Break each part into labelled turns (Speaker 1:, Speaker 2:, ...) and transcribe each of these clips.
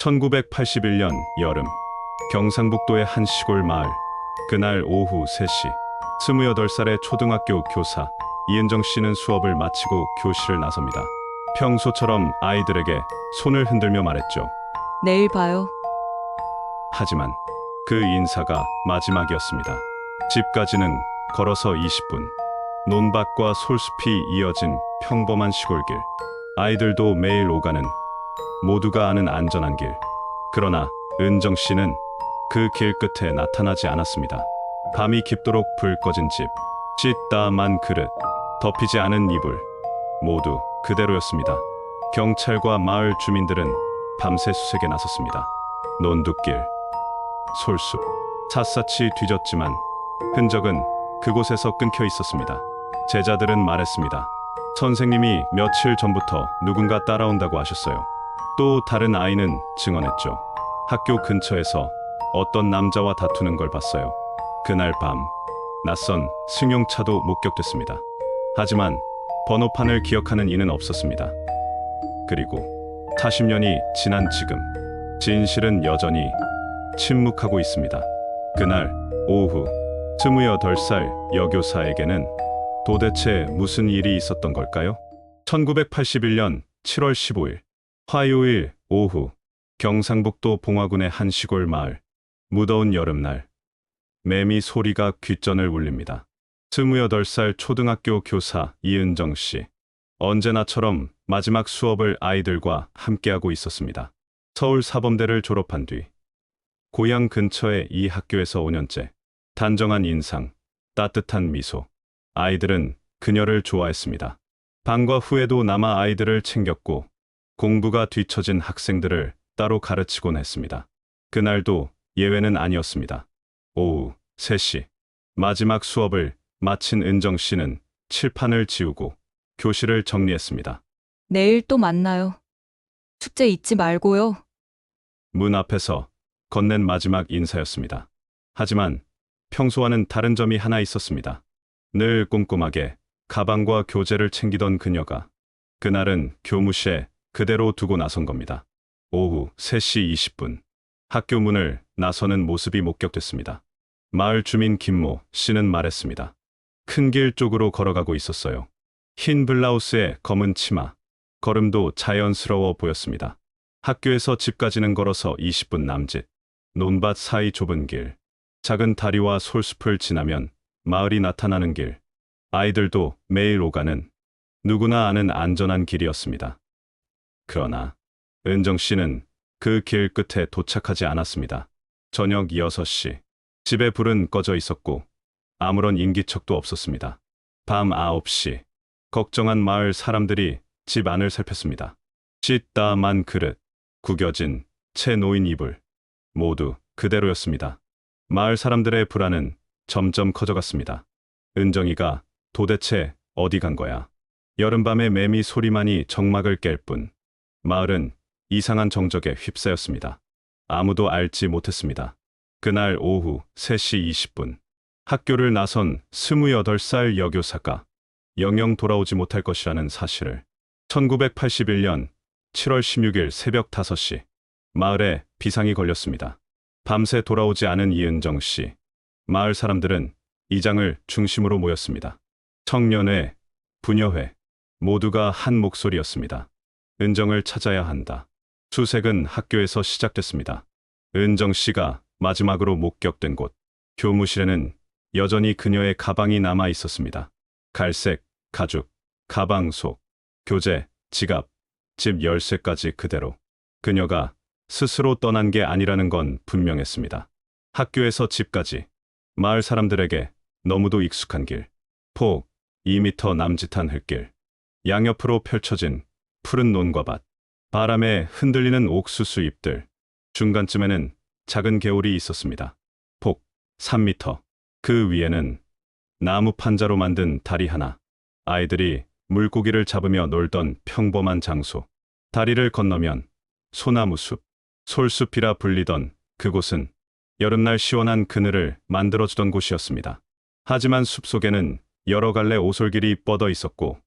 Speaker 1: 1981년 여름, 경상북도의 한 시골 마을. 그날 오후 3시, 28살의 초등학교 교사 이은정 씨는 수업을 마치고 교실을 나섭니다. 평소처럼 아이들에게 손을 흔들며 말했죠.
Speaker 2: 내일 봐요.
Speaker 1: 하지만 그 인사가 마지막이었습니다. 집까지는 걸어서 20분. 논밭과 솔숲이 이어진 평범한 시골길. 아이들도 매일 오가는, 모두가 아는 안전한 길. 그러나 은정 씨는 그 길 끝에 나타나지 않았습니다. 밤이 깊도록 불 꺼진 집, 씻다만 그릇, 덮이지 않은 이불, 모두 그대로였습니다. 경찰과 마을 주민들은 밤새 수색에 나섰습니다. 논둑길, 솔숲, 샅샅이 뒤졌지만 흔적은 그곳에서 끊겨 있었습니다. 제자들은 말했습니다. 선생님이 며칠 전부터 누군가 따라온다고 하셨어요. 또 다른 아이는 증언했죠. 학교 근처에서 어떤 남자와 다투는 걸 봤어요. 그날 밤, 낯선 승용차도 목격됐습니다. 하지만 번호판을 기억하는 이는 없었습니다. 그리고 40년이 지난 지금, 진실은 여전히 침묵하고 있습니다. 그날 오후, 28살 여교사에게는 도대체 무슨 일이 있었던 걸까요? 1981년 7월 15일, 화요일 오후, 경상북도 봉화군의 한 시골 마을. 무더운 여름날, 매미 소리가 귓전을 울립니다. 28살 초등학교 교사 이은정 씨. 언제나처럼 마지막 수업을 아이들과 함께하고 있었습니다. 서울 사범대를 졸업한 뒤 고향 근처의 이 학교에서 5년째. 단정한 인상, 따뜻한 미소. 아이들은 그녀를 좋아했습니다. 방과 후에도 남아 아이들을 챙겼고 공부가 뒤처진 학생들을 따로 가르치곤 했습니다. 그날도 예외는 아니었습니다. 오후 3시, 마지막 수업을 마친 은정 씨는 칠판을 지우고 교실을 정리했습니다.
Speaker 2: 내일 또 만나요. 숙제 잊지 말고요.
Speaker 1: 문 앞에서 건넨 마지막 인사였습니다. 하지만 평소와는 다른 점이 하나 있었습니다. 늘 꼼꼼하게 가방과 교재를 챙기던 그녀가 그날은 교무실에 그대로 두고 나선 겁니다. 오후 3시 20분, 학교 문을 나서는 모습이 목격됐습니다. 마을 주민 김모 씨는 말했습니다. 큰 길 쪽으로 걸어가고 있었어요. 흰 블라우스에 검은 치마, 걸음도 자연스러워 보였습니다. 학교에서 집까지는 걸어서 20분 남짓. 논밭 사이 좁은 길, 작은 다리와 솔숲을 지나면 마을이 나타나는 길. 아이들도 매일 오가는, 누구나 아는 안전한 길이었습니다. 그러나 은정 씨는 그 길 끝에 도착하지 않았습니다. 저녁 6시, 집에 불은 꺼져 있었고 아무런 인기척도 없었습니다. 밤 9시, 걱정한 마을 사람들이 집 안을 살폈습니다. 씻다만 그릇, 구겨진 채 놓인 이불, 모두 그대로였습니다. 마을 사람들의 불안은 점점 커져갔습니다. 은정이가 도대체 어디 간 거야? 여름밤의 매미 소리만이 정막을 깰 뿐 마을은 이상한 정적에 휩싸였습니다. 아무도 알지 못했습니다. 그날 오후 3시 20분, 학교를 나선 28살 여교사가 영영 돌아오지 못할 것이라는 사실을. 1981년 7월 16일 새벽 5시, 마을에 비상이 걸렸습니다. 밤새 돌아오지 않은 이은정 씨. 마을 사람들은 이장을 중심으로 모였습니다. 청년회, 부녀회, 모두가 한 목소리였습니다. 은정을 찾아야 한다. 수색은 학교에서 시작됐습니다. 은정 씨가 마지막으로 목격된 곳, 교무실에는 여전히 그녀의 가방이 남아 있었습니다. 갈색, 가죽, 가방 속, 교재, 지갑, 집 열쇠까지 그대로. 그녀가 스스로 떠난 게 아니라는 건 분명했습니다. 학교에서 집까지, 마을 사람들에게 너무도 익숙한 길. 폭 2m 남짓한 흙길. 양옆으로 펼쳐진 푸른 논과 밭. 바람에 흔들리는 옥수수 잎들. 중간쯤에는 작은 개울이 있었습니다. 폭 3m. 그 위에는 나무 판자로 만든 다리 하나. 아이들이 물고기를 잡으며 놀던 평범한 장소. 다리를 건너면 소나무 숲, 솔숲이라 불리던 그곳은 여름날 시원한 그늘을 만들어주던 곳이었습니다. 하지만 숲속에는 여러 갈래 오솔길이 뻗어 있었고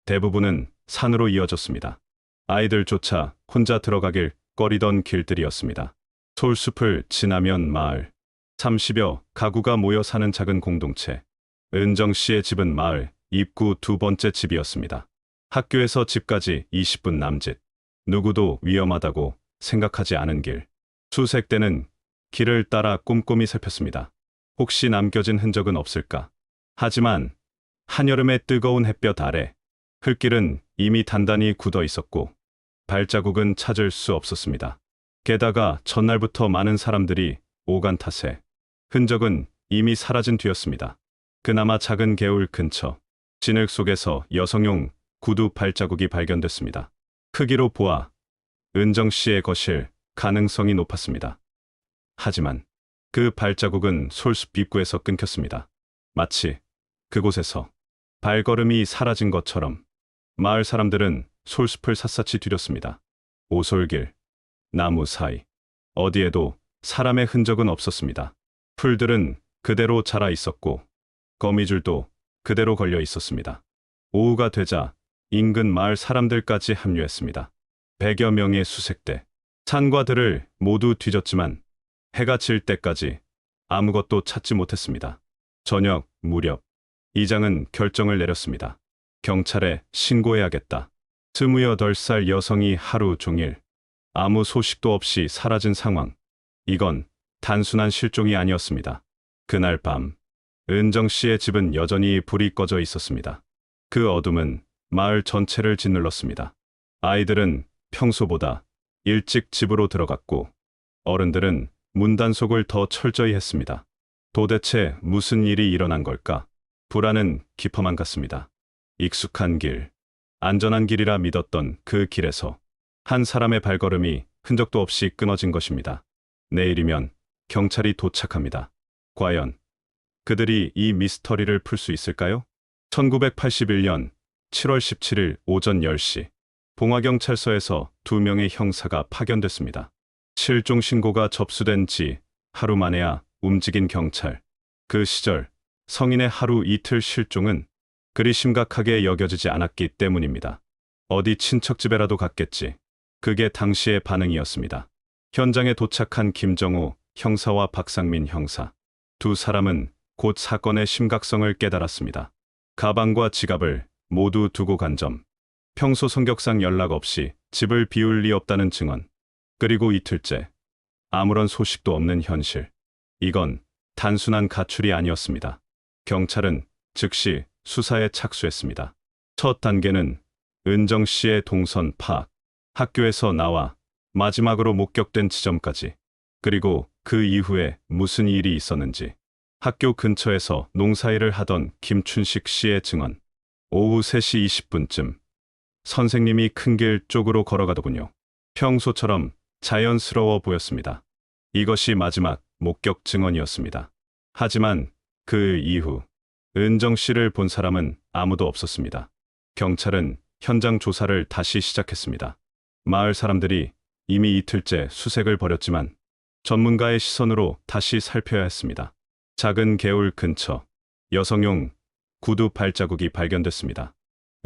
Speaker 1: 대부분은 산으로 이어졌습니다. 아이들조차 혼자 들어가길 꺼리던 길들이었습니다. 솔숲을 지나면 마을. 30여 가구가 모여 사는 작은 공동체. 은정 씨의 집은 마을 입구 두 번째 집이었습니다. 학교에서 집까지 20분 남짓. 누구도 위험하다고 생각하지 않은 길. 수색대는 길을 따라 꼼꼼히 살폈습니다. 혹시 남겨진 흔적은 없을까? 하지만 한여름의 뜨거운 햇볕 아래 흙길은 이미 단단히 굳어 있었고 발자국은 찾을 수 없었습니다. 게다가 전날부터 많은 사람들이 오간 탓에 흔적은 이미 사라진 뒤였습니다. 그나마 작은 개울 근처 진흙 속에서 여성용 구두 발자국이 발견됐습니다. 크기로 보아 은정 씨의 것일 가능성이 높았습니다. 하지만 그 발자국은 솔숲 입구에서 끊겼습니다. 마치 그곳에서 발걸음이 사라진 것처럼 마을 사람들은 솔숲을 샅샅이 뒤렸습니다. 오솔길, 나무 사이, 어디에도 사람의 흔적은 없었습니다. 풀들은 그대로 자라 있었고 거미줄도 그대로 걸려 있었습니다. 오후가 되자 인근 마을 사람들까지 합류했습니다. 100여 명의 수색대, 산과 들을 모두 뒤졌지만 해가 질 때까지 아무것도 찾지 못했습니다. 저녁 무렵 이장은 결정을 내렸습니다. 경찰에 신고해야겠다. 28살 여성이 하루 종일 아무 소식도 없이 사라진 상황. 이건 단순한 실종이 아니었습니다. 그날 밤 은정 씨의 집은 여전히 불이 꺼져 있었습니다. 그 어둠은 마을 전체를 짓눌렀습니다. 아이들은 평소보다 일찍 집으로 들어갔고 어른들은 문단속을 더 철저히 했습니다. 도대체 무슨 일이 일어난 걸까? 불안은 깊어만 갔습니다. 익숙한 길, 안전한 길이라 믿었던 그 길에서 한 사람의 발걸음이 흔적도 없이 끊어진 것입니다. 내일이면 경찰이 도착합니다. 과연 그들이 이 미스터리를 풀 수 있을까요? 1981년 7월 17일 오전 10시 봉화경찰서에서 2명의 형사가 파견됐습니다. 실종 신고가 접수된 지 하루 만에야 움직인 경찰. 그 시절 성인의 하루 이틀 실종은 그리 심각하게 여겨지지 않았기 때문입니다. 어디 친척집에라도 갔겠지. 그게 당시의 반응이었습니다. 현장에 도착한 김정호 형사와 박상민 형사. 두 사람은 곧 사건의 심각성을 깨달았습니다. 가방과 지갑을 모두 두고 간 점. 평소 성격상 연락 없이 집을 비울 리 없다는 증언. 그리고 이틀째 아무런 소식도 없는 현실. 이건 단순한 가출이 아니었습니다. 경찰은 즉시 수사에 착수했습니다. 첫 단계는 은정 씨의 동선 파악, 학교에서 나와 마지막으로 목격된 지점까지, 그리고 그 이후에 무슨 일이 있었는지. 학교 근처에서 농사일을 하던 김춘식 씨의 증언. 오후 3시 20분쯤 선생님이 큰 길 쪽으로 걸어가더군요. 평소처럼 자연스러워 보였습니다. 이것이 마지막 목격 증언이었습니다. 하지만 그 이후 은정 씨를 본 사람은 아무도 없었습니다. 경찰은 현장 조사를 다시 시작했습니다. 마을 사람들이 이미 이틀째 수색을 벌였지만 전문가의 시선으로 다시 살펴야 했습니다. 작은 개울 근처 여성용 구두 발자국이 발견됐습니다.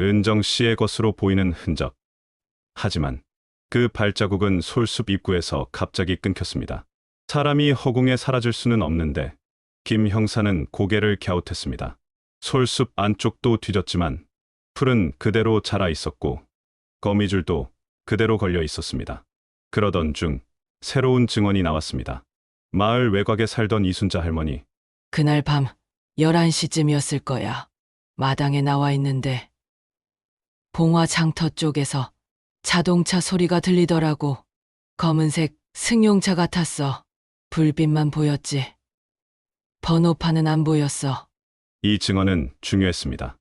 Speaker 1: 은정 씨의 것으로 보이는 흔적. 하지만 그 발자국은 솔숲 입구에서 갑자기 끊겼습니다. 사람이 허공에 사라질 수는 없는데 김 형사는 고개를 갸웃했습니다. 솔숲 안쪽도 뒤졌지만 풀은 그대로 자라 있었고 거미줄도 그대로 걸려 있었습니다. 그러던 중 새로운 증언이 나왔습니다. 마을 외곽에 살던 이순자 할머니.
Speaker 3: 그날 밤 11시쯤이었을 거야. 마당에 나와 있는데 봉화 장터 쪽에서 자동차 소리가 들리더라고. 검은색 승용차 같았어. 불빛만 보였지. 번호판은 안 보였어.
Speaker 1: 이 증언은 중요했습니다.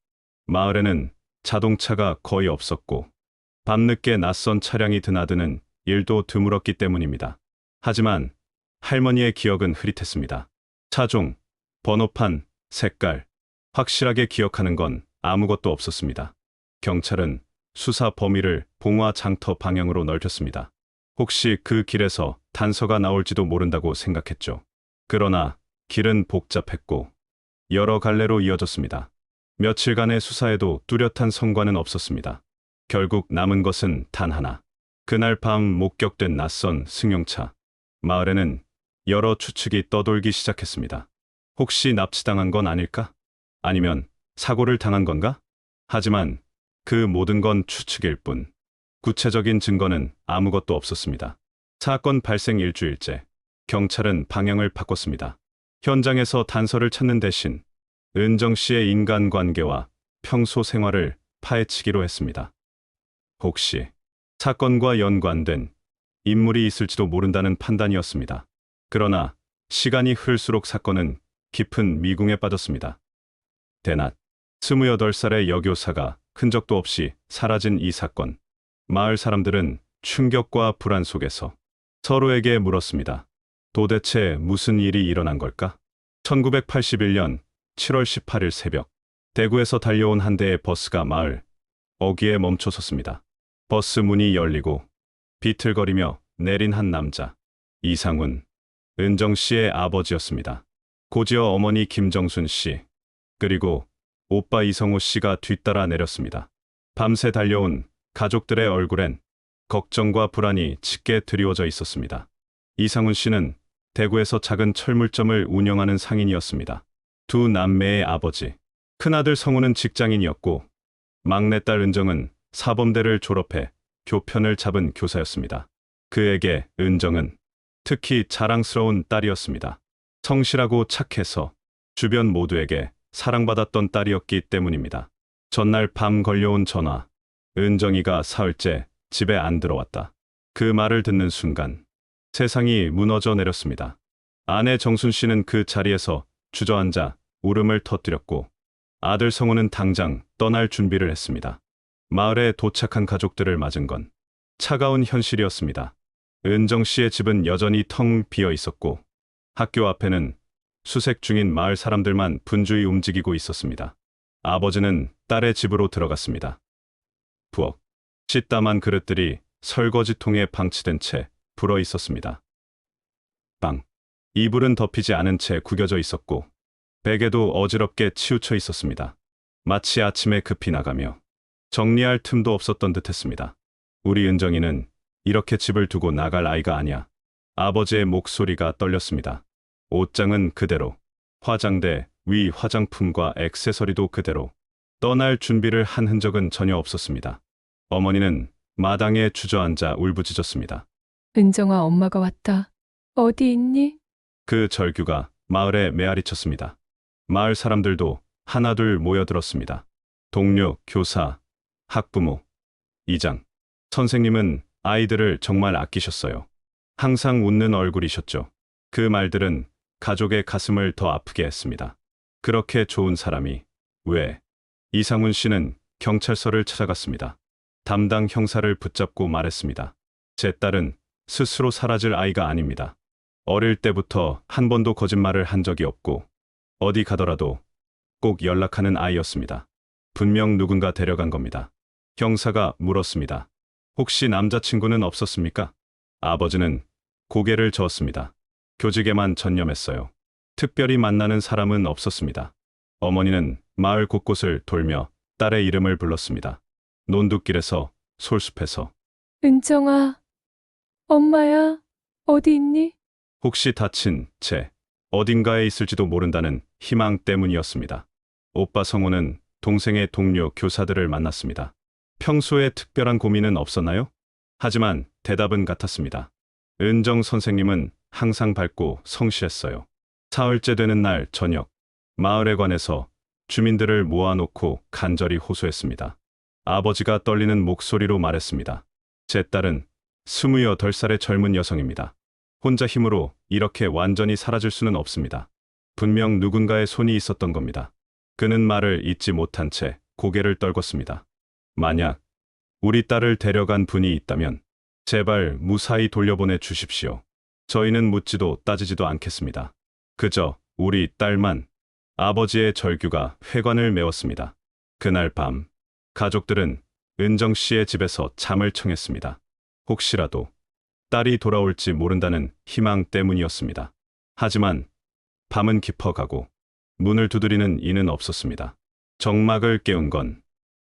Speaker 1: 마을에는 자동차가 거의 없었고 밤늦게 낯선 차량이 드나드는 일도 드물었기 때문입니다. 하지만 할머니의 기억은 흐릿했습니다. 차종, 번호판, 색깔, 확실하게 기억하는 건 아무것도 없었습니다. 경찰은 수사 범위를 봉화 장터 방향으로 넓혔습니다. 혹시 그 길에서 단서가 나올지도 모른다고 생각했죠. 그러나 길은 복잡했고 여러 갈래로 이어졌습니다. 며칠간의 수사에도 뚜렷한 성과는 없었습니다. 결국 남은 것은 단 하나. 그날 밤 목격된 낯선 승용차. 마을에는 여러 추측이 떠돌기 시작했습니다. 혹시 납치당한 건 아닐까? 아니면 사고를 당한 건가? 하지만 그 모든 건 추측일 뿐. 구체적인 증거는 아무것도 없었습니다. 사건 발생 일주일째, 경찰은 방향을 바꿨습니다. 현장에서 단서를 찾는 대신 은정 씨의 인간관계와 평소 생활을 파헤치기로 했습니다. 혹시 사건과 연관된 인물이 있을지도 모른다는 판단이었습니다. 그러나 시간이 흐를수록 사건은 깊은 미궁에 빠졌습니다. 대낮, 28살의 여교사가 흔적도 없이 사라진 이 사건. 마을 사람들은 충격과 불안 속에서 서로에게 물었습니다. 도대체 무슨 일이 일어난 걸까? 1981년 7월 18일 새벽, 대구에서 달려온 한 대의 버스가 마을 어귀에 멈춰섰습니다. 버스 문이 열리고 비틀거리며 내린 한 남자. 이상훈, 은정 씨의 아버지였습니다. 고지어 어머니 김정순 씨, 그리고 오빠 이성호 씨가 뒤따라 내렸습니다. 밤새 달려온 가족들의 얼굴엔 걱정과 불안이 짙게 드리워져 있었습니다. 이상훈 씨는 대구에서 작은 철물점을 운영하는 상인이었습니다. 두 남매의 아버지. 큰아들 성우는 직장인이었고 막내딸 은정은 사범대를 졸업해 교편을 잡은 교사였습니다. 그에게 은정은 특히 자랑스러운 딸이었습니다. 성실하고 착해서 주변 모두에게 사랑받았던 딸이었기 때문입니다. 전날 밤 걸려온 전화. 은정이가 사흘째 집에 안 들어왔다. 그 말을 듣는 순간 세상이 무너져 내렸습니다. 아내 정순 씨는 그 자리에서 주저앉아 울음을 터뜨렸고 아들 성우는 당장 떠날 준비를 했습니다. 마을에 도착한 가족들을 맞은 건 차가운 현실이었습니다. 은정 씨의 집은 여전히 텅 비어 있었고 학교 앞에는 수색 중인 마을 사람들만 분주히 움직이고 있었습니다. 아버지는 딸의 집으로 들어갔습니다. 부엌. 씻다만 그릇들이 설거지통에 방치된 채 불어 있었습니다. 방. 이불은 덮이지 않은 채 구겨져 있었고 베개도 어지럽게 치우쳐 있었습니다. 마치 아침에 급히 나가며 정리할 틈도 없었던 듯했습니다. 우리 은정이는 이렇게 집을 두고 나갈 아이가 아니야. 아버지의 목소리가 떨렸습니다. 옷장은 그대로, 화장대, 위 화장품과 액세서리도 그대로. 떠날 준비를 한 흔적은 전혀 없었습니다. 어머니는 마당에 주저앉아 울부짖었습니다.
Speaker 4: 은정아, 엄마가 왔다. 어디 있니?
Speaker 1: 그 절규가 마을에 메아리쳤습니다. 마을 사람들도 하나둘 모여들었습니다. 동료, 교사, 학부모, 이장, 선생님은 아이들을 정말 아끼셨어요. 항상 웃는 얼굴이셨죠. 그 말들은 가족의 가슴을 더 아프게 했습니다. 그렇게 좋은 사람이 왜? 이상훈 씨는 경찰서를 찾아갔습니다. 담당 형사를 붙잡고 말했습니다. 제 딸은 스스로 사라질 아이가 아닙니다. 어릴 때부터 한 번도 거짓말을 한 적이 없고 어디 가더라도 꼭 연락하는 아이였습니다. 분명 누군가 데려간 겁니다. 형사가 물었습니다. 혹시 남자친구는 없었습니까? 아버지는 고개를 저었습니다. 교직에만 전념했어요. 특별히 만나는 사람은 없었습니다. 어머니는 마을 곳곳을 돌며 딸의 이름을 불렀습니다. 논두길에서, 솔숲에서.
Speaker 4: 은정아, 엄마야, 어디 있니?
Speaker 1: 혹시 다친 채 어딘가에 있을지도 모른다는 희망 때문이었습니다. 오빠 성우는 동생의 동료 교사들을 만났습니다. 평소에 특별한 고민은 없었나요? 하지만 대답은 같았습니다. 은정 선생님은 항상 밝고 성실했어요. 사흘째 되는 날 저녁, 마을에 관해서 주민들을 모아놓고 간절히 호소했습니다. 아버지가 떨리는 목소리로 말했습니다. 제 딸은 28살의 젊은 여성입니다. 혼자 힘으로 이렇게 완전히 사라질 수는 없습니다. 분명 누군가의 손이 있었던 겁니다. 그는 말을 잇지 못한 채 고개를 떨궜습니다. 만약 우리 딸을 데려간 분이 있다면 제발 무사히 돌려보내 주십시오. 저희는 묻지도 따지지도 않겠습니다. 그저 우리 딸만. 아버지의 절규가 회관을 메웠습니다. 그날 밤 가족들은 은정 씨의 집에서 잠을 청했습니다. 혹시라도 딸이 돌아올지 모른다는 희망 때문이었습니다. 하지만 밤은 깊어가고 문을 두드리는 이는 없었습니다. 정막을 깨운 건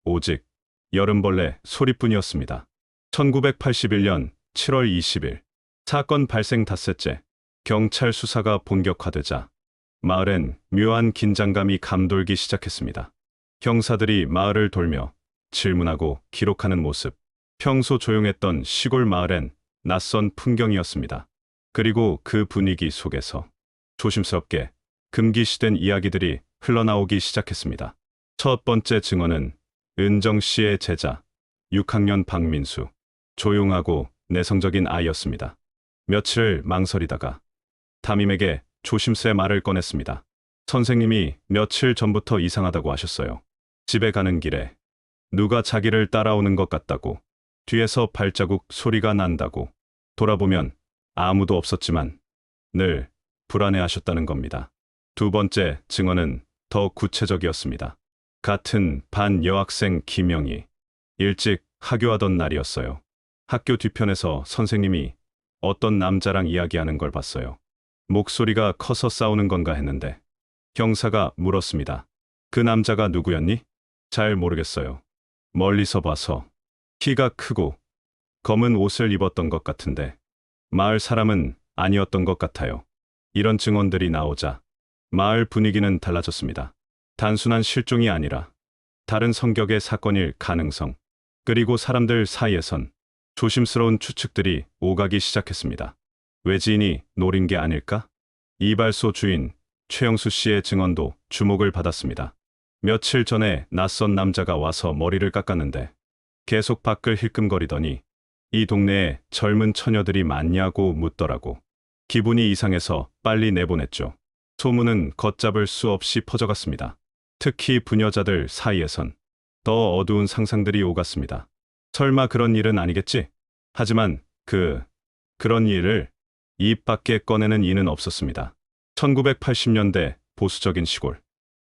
Speaker 1: 오직 여름벌레 소리뿐이었습니다. 1981년 7월 20일 사건 발생 닷새째 경찰 수사가 본격화되자 마을엔 묘한 긴장감이 감돌기 시작했습니다. 형사들이 마을을 돌며 질문하고 기록하는 모습. 평소 조용했던 시골 마을엔 낯선 풍경이었습니다. 그리고 그 분위기 속에서 조심스럽게 금기시된 이야기들이 흘러나오기 시작했습니다. 첫 번째 증언은 은정 씨의 제자, 6학년 박민수. 조용하고 내성적인 아이였습니다. 며칠 망설이다가 담임에게 조심스레 말을 꺼냈습니다. 선생님이 며칠 전부터 이상하다고 하셨어요. 집에 가는 길에 누가 자기를 따라오는 것 같다고, 뒤에서 발자국 소리가 난다고, 돌아보면 아무도 없었지만 늘 불안해하셨다는 겁니다. 두 번째 증언은 더 구체적이었습니다. 같은 반 여학생 김영희. 일찍 하교하던 날이었어요. 학교 뒤편에서 선생님이 어떤 남자랑 이야기하는 걸 봤어요. 목소리가 커서 싸우는 건가 했는데 형사가 물었습니다. 그 남자가 누구였니? 잘 모르겠어요. 멀리서 봐서 키가 크고 검은 옷을 입었던 것 같은데 마을 사람은 아니었던 것 같아요. 이런 증언들이 나오자 마을 분위기는 달라졌습니다. 단순한 실종이 아니라 다른 성격의 사건일 가능성, 그리고 사람들 사이에선 조심스러운 추측들이 오가기 시작했습니다. 외지인이 노린 게 아닐까? 이발소 주인 최영수 씨의 증언도 주목을 받았습니다. 며칠 전에 낯선 남자가 와서 머리를 깎았는데 계속 밖을 힐끔거리더니 이 동네에 젊은 처녀들이 많냐고 묻더라고. 기분이 이상해서 빨리 내보냈죠. 소문은 걷잡을 수 없이 퍼져갔습니다. 특히 부녀자들 사이에선 더 어두운 상상들이 오갔습니다. 설마 그런 일은 아니겠지? 하지만 그런 일을 입 밖에 꺼내는 이는 없었습니다. 1980년대 보수적인 시골.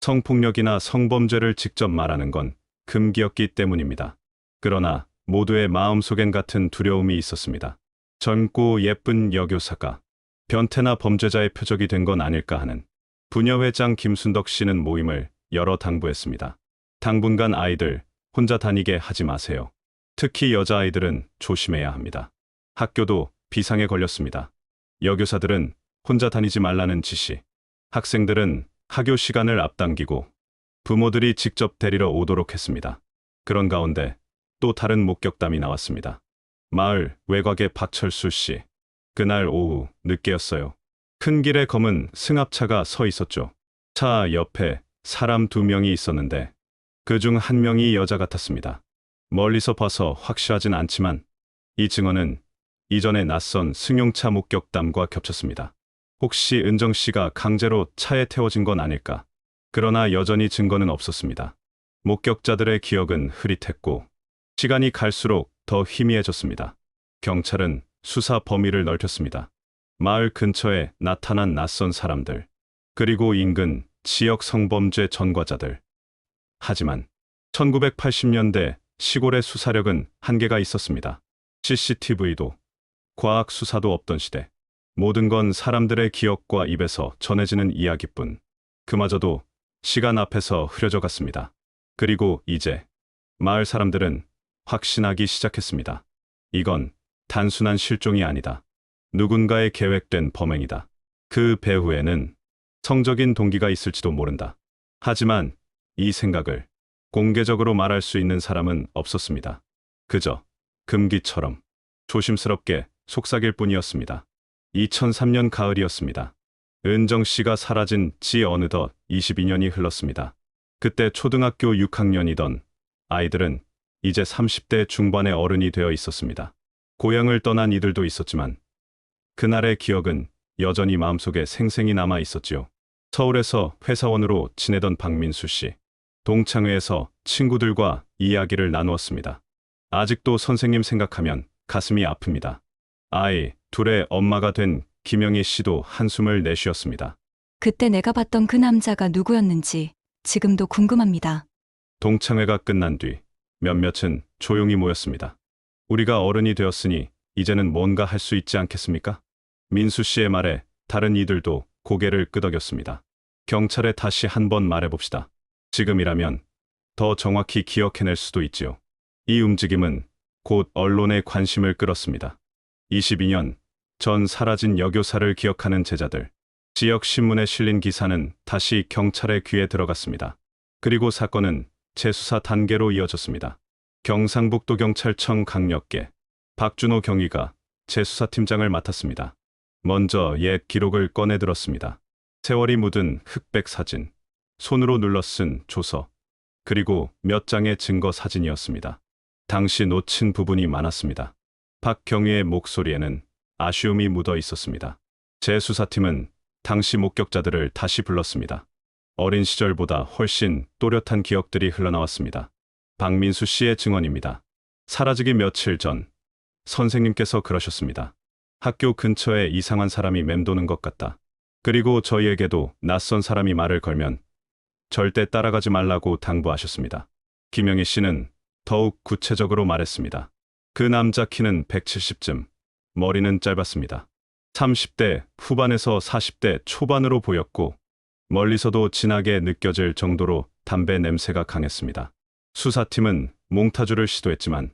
Speaker 1: 성폭력이나 성범죄를 직접 말하는 건 금기였기 때문입니다. 그러나 모두의 마음속엔 같은 두려움이 있었습니다. 젊고 예쁜 여교사가 변태나 범죄자의 표적이 된 건 아닐까 하는. 부녀회장 김순덕 씨는 모임을 열어 당부했습니다. 당분간 아이들 혼자 다니게 하지 마세요. 특히 여자아이들은 조심해야 합니다. 학교도 비상에 걸렸습니다. 여교사들은 혼자 다니지 말라는 지시, 학생들은 학교 시간을 앞당기고 부모들이 직접 데리러 오도록 했습니다. 그런 가운데 또 다른 목격담이 나왔습니다. 마을 외곽의 박철수 씨. 그날 오후 늦게였어요. 큰 길에 검은 승합차가 서 있었죠. 차 옆에 사람 2명이 있었는데 그중 1명이 여자 같았습니다. 멀리서 봐서 확실하진 않지만 이 증언은 이전의 낯선 승용차 목격담과 겹쳤습니다. 혹시 은정 씨가 강제로 차에 태워진 건 아닐까? 그러나 여전히 증거는 없었습니다. 목격자들의 기억은 흐릿했고 시간이 갈수록 더 희미해졌습니다. 경찰은 수사 범위를 넓혔습니다. 마을 근처에 나타난 낯선 사람들, 그리고 인근 지역 성범죄 전과자들. 하지만 1980년대 시골의 수사력은 한계가 있었습니다. CCTV도 과학 수사도 없던 시대. 모든 건 사람들의 기억과 입에서 전해지는 이야기뿐. 그마저도 시간 앞에서 흐려져 갔습니다. 그리고 이제 마을 사람들은 확신하기 시작했습니다. 이건 단순한 실종이 아니다. 누군가의 계획된 범행이다. 그 배후에는 성적인 동기가 있을지도 모른다. 하지만 이 생각을 공개적으로 말할 수 있는 사람은 없었습니다. 그저 금기처럼 조심스럽게 속삭일 뿐이었습니다. 2003년 가을이었습니다. 은정 씨가 사라진 지 어느덧 22년이 흘렀습니다. 그때 초등학교 6학년이던 아이들은 이제 30대 중반의 어른이 되어 있었습니다. 고향을 떠난 이들도 있었지만 그날의 기억은 여전히 마음속에 생생히 남아 있었지요. 서울에서 회사원으로 지내던 박민수 씨. 동창회에서 친구들과 이야기를 나누었습니다. 아직도 선생님 생각하면 가슴이 아픕니다. 아이 둘의 엄마가 된 김영희 씨도 한숨을 내쉬었습니다.
Speaker 2: 그때 내가 봤던 그 남자가 누구였는지 지금도 궁금합니다.
Speaker 1: 동창회가 끝난 뒤 몇몇은 조용히 모였습니다. 우리가 어른이 되었으니 이제는 뭔가 할 수 있지 않겠습니까? 민수 씨의 말에 다른 이들도 고개를 끄덕였습니다. 경찰에 다시 한번 말해봅시다. 지금이라면 더 정확히 기억해낼 수도 있지요. 이 움직임은 곧 언론의 관심을 끌었습니다. 22년 전 사라진 여교사를 기억하는 제자들. 지역 신문에 실린 기사는 다시 경찰의 귀에 들어갔습니다. 그리고 사건은 재수사 단계로 이어졌습니다. 경상북도 경찰청 강력계 박준호 경위가 재수사팀장을 맡았습니다. 먼저 옛 기록을 꺼내 들었습니다. 세월이 묻은 흑백 사진, 손으로 눌러 쓴 조서, 그리고 몇 장의 증거 사진이었습니다. 당시 놓친 부분이 많았습니다. 박 경위의 목소리에는 아쉬움이 묻어 있었습니다. 재수사팀은 당시 목격자들을 다시 불렀습니다. 어린 시절보다 훨씬 또렷한 기억들이 흘러나왔습니다. 박민수 씨의 증언입니다. 사라지기 며칠 전 선생님께서 그러셨습니다. 학교 근처에 이상한 사람이 맴도는 것 같다. 그리고 저희에게도 낯선 사람이 말을 걸면 절대 따라가지 말라고 당부하셨습니다. 김영희 씨는 더욱 구체적으로 말했습니다. 그 남자 키는 170쯤, 머리는 짧았습니다. 30대 후반에서 40대 초반으로 보였고 멀리서도 진하게 느껴질 정도로 담배 냄새가 강했습니다. 수사팀은 몽타주를 시도했지만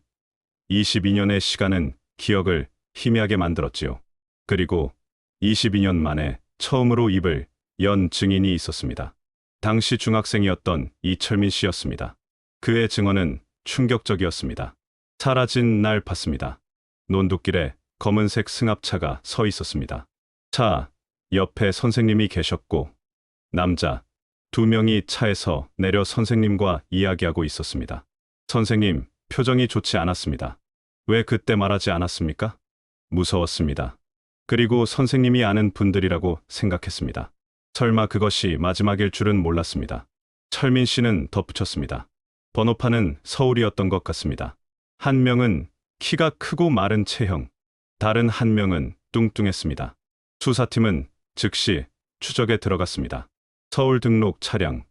Speaker 1: 22년의 시간은 기억을 희미하게 만들었지요. 그리고 22년 만에 처음으로 입을 연 증인이 있었습니다. 당시 중학생이었던 이철민 씨였습니다. 그의 증언은 충격적이었습니다. 사라진 날 봤습니다. 논두길에 검은색 승합차가 서 있었습니다. 차 옆에 선생님이 계셨고 남자 2명이 차에서 내려 선생님과 이야기하고 있었습니다. 선생님 표정이 좋지 않았습니다. 왜 그때 말하지 않았습니까? 무서웠습니다. 그리고 선생님이 아는 분들이라고 생각했습니다. 설마 그것이 마지막일 줄은 몰랐습니다. 철민 씨는 덧붙였습니다. 번호판은 서울이었던 것 같습니다. 한 명은 키가 크고 마른 체형, 다른 한 명은 뚱뚱했습니다. 수사팀은 즉시 추적에 들어갔습니다. 서울 등록 차량,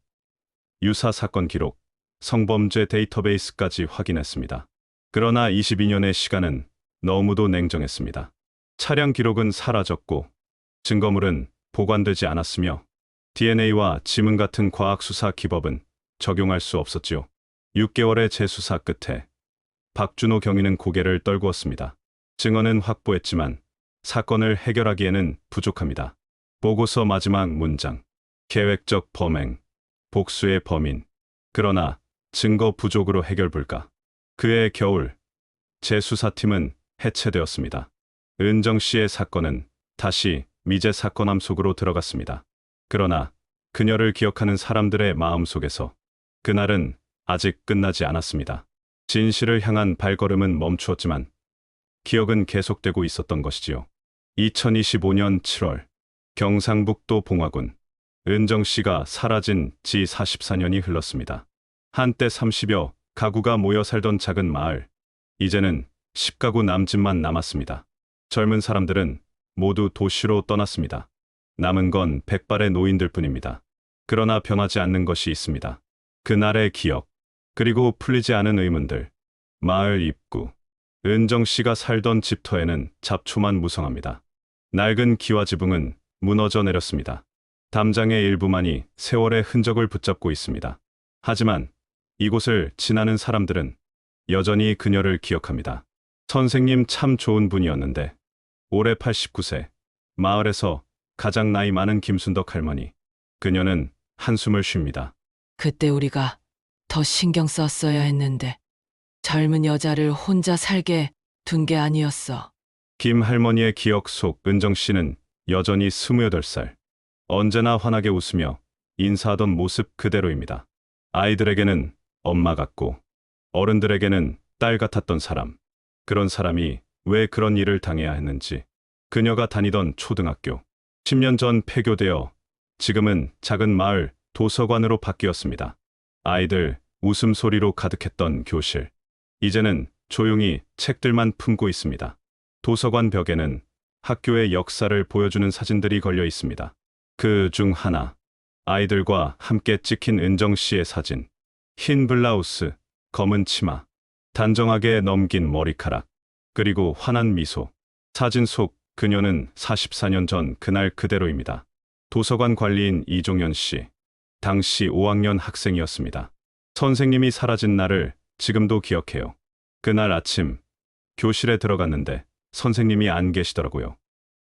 Speaker 1: 유사 사건 기록, 성범죄 데이터베이스까지 확인했습니다. 그러나 22년의 시간은 너무도 냉정했습니다. 차량 기록은 사라졌고 증거물은 보관되지 않았으며 DNA와 지문 같은 과학수사 기법은 적용할 수 없었지요. 6개월의 재수사 끝에 박준호 경위는 고개를 떨구었습니다. 증언은 확보했지만 사건을 해결하기에는 부족합니다. 보고서 마지막 문장. 계획적 범행, 복수의 범인. 그러나 증거 부족으로 해결 불가. 그해 겨울 재수사팀은 해체되었습니다. 은정 씨의 사건은 다시 미제 사건함 속으로 들어갔습니다. 그러나 그녀를 기억하는 사람들의 마음속에서 그날은 아직 끝나지 않았습니다. 진실을 향한 발걸음은 멈추었지만 기억은 계속되고 있었던 것이지요. 2025년 7월 경상북도 봉화군 은정 씨가 사라진 지 44년이 흘렀습니다. 한때 30여 가구가 모여 살던 작은 마을, 이제는 10가구 남짓만 남았습니다. 젊은 사람들은 모두 도시로 떠났습니다. 남은 건 백발의 노인들 뿐입니다. 그러나 변하지 않는 것이 있습니다. 그날의 기억, 그리고 풀리지 않은 의문들. 마을 입구. 은정 씨가 살던 집터에는 잡초만 무성합니다. 낡은 기와 지붕은 무너져 내렸습니다. 담장의 일부만이 세월의 흔적을 붙잡고 있습니다. 하지만 이곳을 지나는 사람들은 여전히 그녀를 기억합니다. 선생님 참 좋은 분이었는데 올해 89세, 마을에서 가장 나이 많은 김순덕 할머니. 그녀는 한숨을 쉽니다.
Speaker 3: 그때 우리가 더 신경 썼어야 했는데 젊은 여자를 혼자 살게 둔 게 아니었어.
Speaker 1: 김 할머니의 기억 속 은정 씨는 여전히 28살. 언제나 환하게 웃으며 인사하던 모습 그대로입니다. 아이들에게는 엄마 같고 어른들에게는 딸 같았던 사람. 그런 사람이 왜 그런 일을 당해야 했는지. 그녀가 다니던 초등학교. 10년 전 폐교되어 지금은 작은 마을 도서관으로 바뀌었습니다. 아이들 웃음소리로 가득했던 교실. 이제는 조용히 책들만 품고 있습니다. 도서관 벽에는 학교의 역사를 보여주는 사진들이 걸려 있습니다. 그 중 하나, 아이들과 함께 찍힌 은정 씨의 사진. 흰 블라우스, 검은 치마, 단정하게 넘긴 머리카락, 그리고 환한 미소. 사진 속 그녀는 44년 전 그날 그대로입니다. 도서관 관리인 이종현 씨. 당시 5학년 학생이었습니다. 선생님이 사라진 날을 지금도 기억해요. 그날 아침 교실에 들어갔는데 선생님이 안 계시더라고요.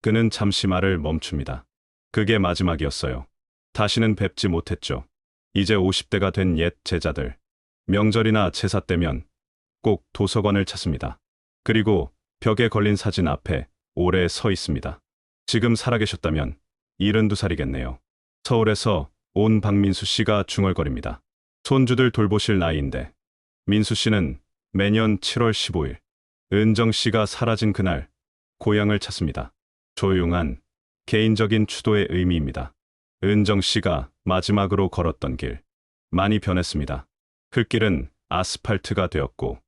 Speaker 1: 그는 잠시 말을 멈춥니다. 그게 마지막이었어요. 다시는 뵙지 못했죠. 이제 50대가 된 옛 제자들. 명절이나 제사 때면 꼭 도서관을 찾습니다. 그리고 벽에 걸린 사진 앞에 오래 서 있습니다. 지금 살아계셨다면 72살이겠네요. 서울에서 온 박민수 씨가 중얼거립니다. 손주들 돌보실 나이인데 민수 씨는 매년 7월 15일 은정 씨가 사라진 그날 고향을 찾습니다. 조용한 개인적인 추도의 의미입니다. 은정 씨가 마지막으로 걸었던 길. 많이 변했습니다. 흙길은 아스팔트가 되었고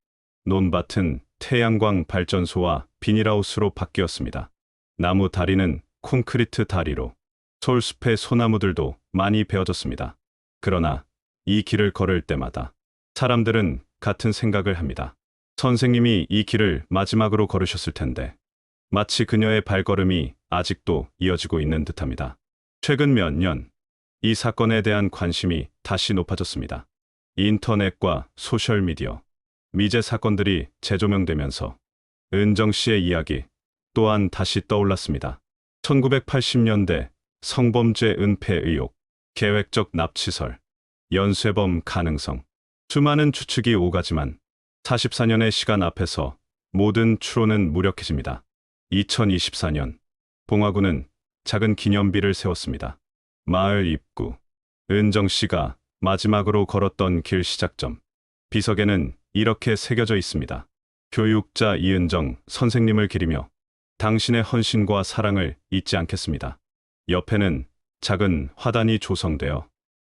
Speaker 1: 논밭은 태양광 발전소와 비닐하우스로 바뀌었습니다. 나무 다리는 콘크리트 다리로, 솔숲의 소나무들도 많이 베어졌습니다. 그러나 이 길을 걸을 때마다 사람들은 같은 생각을 합니다. 선생님이 이 길을 마지막으로 걸으셨을 텐데 마치 그녀의 발걸음이 아직도 이어지고 있는 듯합니다. 최근 몇 년, 이 사건에 대한 관심이 다시 높아졌습니다. 인터넷과 소셜미디어, 미제 사건들이 재조명되면서 은정 씨의 이야기 또한 다시 떠올랐습니다. 1980년대 성범죄 은폐 의혹, 계획적 납치설, 연쇄범 가능성, 수많은 추측이 오가지만 44년의 시간 앞에서 모든 추론은 무력해집니다. 2024년 봉화구는 작은 기념비를 세웠습니다. 마을 입구, 은정 씨가 마지막으로 걸었던 길 시작점. 비석에는 이렇게 새겨져 있습니다. 교육자 이은정 선생님을 기리며 당신의 헌신과 사랑을 잊지 않겠습니다. 옆에는 작은 화단이 조성되어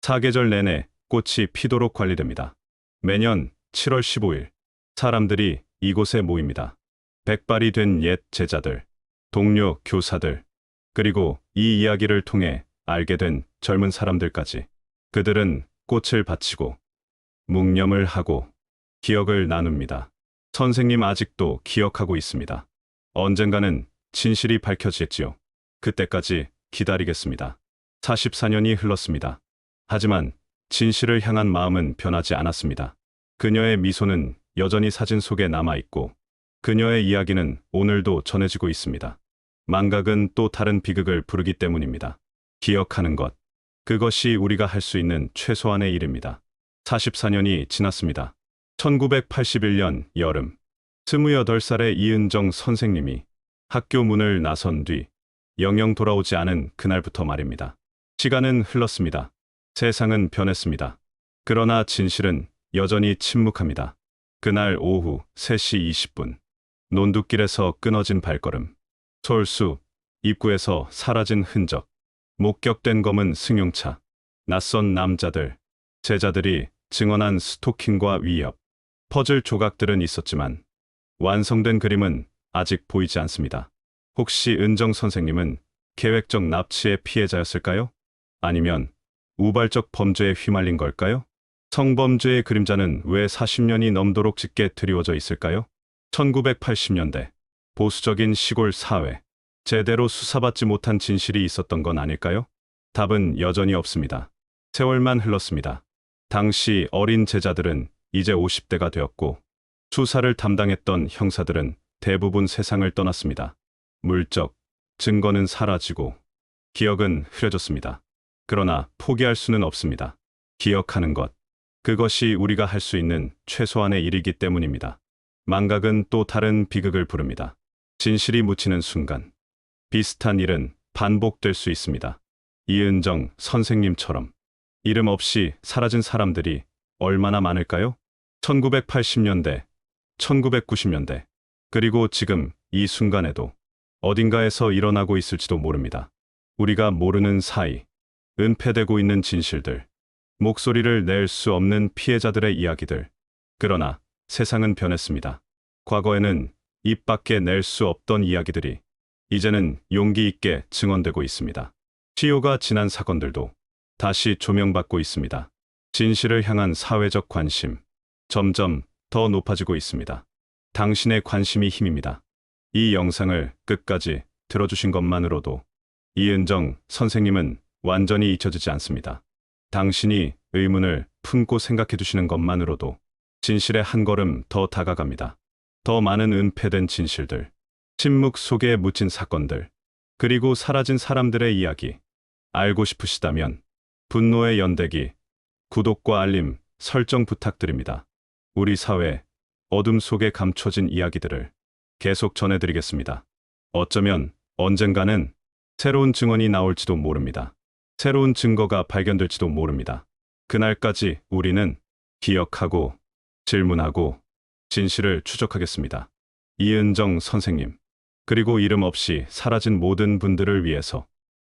Speaker 1: 사계절 내내 꽃이 피도록 관리됩니다. 매년 7월 15일 사람들이 이곳에 모입니다. 백발이 된 옛 제자들, 동료 교사들, 그리고 이 이야기를 통해 알게 된 젊은 사람들까지. 그들은 꽃을 바치고 묵념을 하고 기억을 나눕니다. 선생님 아직도 기억하고 있습니다. 언젠가는 진실이 밝혀지겠지요. 그때까지 기다리겠습니다. 44년이 흘렀습니다. 하지만 진실을 향한 마음은 변하지 않았습니다. 그녀의 미소는 여전히 사진 속에 남아있고 그녀의 이야기는 오늘도 전해지고 있습니다. 망각은 또 다른 비극을 부르기 때문입니다. 기억하는 것, 그것이 우리가 할 수 있는 최소한의 일입니다. 44년이 지났습니다. 1981년 여름, 28살의 이은정 선생님이 학교 문을 나선 뒤 영영 돌아오지 않은 그날부터 말입니다. 시간은 흘렀습니다. 세상은 변했습니다. 그러나 진실은 여전히 침묵합니다. 그날 오후 3시 20분, 논두길에서 끊어진 발걸음, 솔숲 입구에서 사라진 흔적, 목격된 검은 승용차, 낯선 남자들, 제자들이 증언한 스토킹과 위협, 퍼즐 조각들은 있었지만 완성된 그림은 아직 보이지 않습니다. 혹시 은정 선생님은 계획적 납치의 피해자였을까요? 아니면 우발적 범죄에 휘말린 걸까요? 성범죄의 그림자는 왜 40년이 넘도록 짙게 드리워져 있을까요? 1980년대 보수적인 시골 사회, 제대로 수사받지 못한 진실이 있었던 건 아닐까요? 답은 여전히 없습니다. 세월만 흘렀습니다. 당시 어린 제자들은 이제 50대가 되었고 수사를 담당했던 형사들은 대부분 세상을 떠났습니다. 물적, 증거는 사라지고 기억은 흐려졌습니다. 그러나 포기할 수는 없습니다. 기억하는 것, 그것이 우리가 할 수 있는 최소한의 일이기 때문입니다. 망각은 또 다른 비극을 부릅니다. 진실이 묻히는 순간 비슷한 일은 반복될 수 있습니다. 이은정 선생님처럼 이름 없이 사라진 사람들이 얼마나 많을까요? 1980년대, 1990년대, 그리고 지금 이 순간에도 어딘가에서 일어나고 있을지도 모릅니다. 우리가 모르는 사이 은폐되고 있는 진실들, 목소리를 낼 수 없는 피해자들의 이야기들. 그러나 세상은 변했습니다. 과거에는 입 밖에 낼 수 없던 이야기들이 이제는 용기 있게 증언되고 있습니다. 시효가 지난 사건들도 다시 조명받고 있습니다. 진실을 향한 사회적 관심, 점점 더 높아지고 있습니다. 당신의 관심이 힘입니다. 이 영상을 끝까지 들어주신 것만으로도 이은정 선생님은 완전히 잊혀지지 않습니다. 당신이 의문을 품고 생각해 주시는 것만으로도 진실의 한 걸음 더 다가갑니다. 더 많은 은폐된 진실들, 침묵 속에 묻힌 사건들, 그리고 사라진 사람들의 이야기. 알고 싶으시다면 분노의 연대기, 구독과 알림, 설정 부탁드립니다. 우리 사회 어둠 속에 감춰진 이야기들을 계속 전해드리겠습니다. 어쩌면 언젠가는 새로운 증언이 나올지도 모릅니다. 새로운 증거가 발견될지도 모릅니다. 그날까지 우리는 기억하고 질문하고 진실을 추적하겠습니다. 이은정 선생님, 그리고 이름 없이 사라진 모든 분들을 위해서